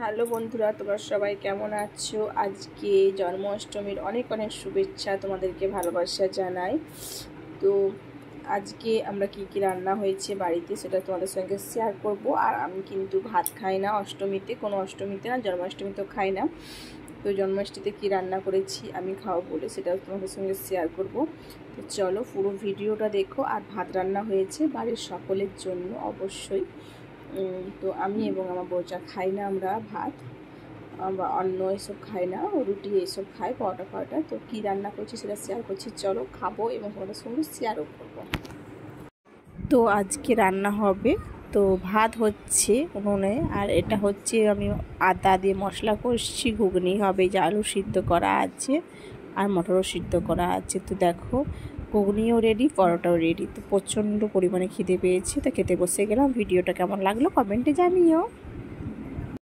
Hello বন্ধুরা, তোমরা সবাই কেমন আছো? আজকে জন্মাষ্টমীর অনেক অনেক শুভেচ্ছা, তোমাদেরকে ভালোবাসা জানাই। তো আজকে আমরা কি কি রান্না হয়েছে বাড়িতে সেটা তোমাদের সঙ্গে শেয়ার করব। আর আমি কিন্তু ভাত খাই না অষ্টমীতে, কোনো অষ্টমীতে না, জন্মাষ্টমীতেও খাই না। তো জন্মাষ্টমীতে কি রান্না করেছি আমি খাওয়া বলে সেটাও তোমাদের সঙ্গে শেয়ার করব। তো চলো পুরো ভিডিওটা দেখো। আর ভাত রান্না হয়েছে বাড়ির সকলের জন্য অবশ্যই। তো আমি এবং আমার বউচা খাই না আমরা ভাত বা অন্য এসব খাই না, রুটি এইসব খাই, পরোটা। তো কী রান্না করছি সেটা শেয়ার করছি, চলো খাবো এবং তোমাদের সঙ্গে শেয়ারও করবো। তো আজকে রান্না হবে, তো ভাত হচ্ছে উনুনে, আর এটা হচ্ছে আমি আদা দিয়ে মশলা করছি, ঘুগনি হবে, যে আলু সিদ্ধ করা আছে আর মটরও সিদ্ধ করা আছে। তো দেখো ঘুগনিও রেডি, পরোটাও রেডি। তো প্রচণ্ড পরিমাণে খিদে পেয়েছি, তো খেতে বসে গেলাম। ভিডিওটা কেমন লাগলো কমেন্টে জানিও।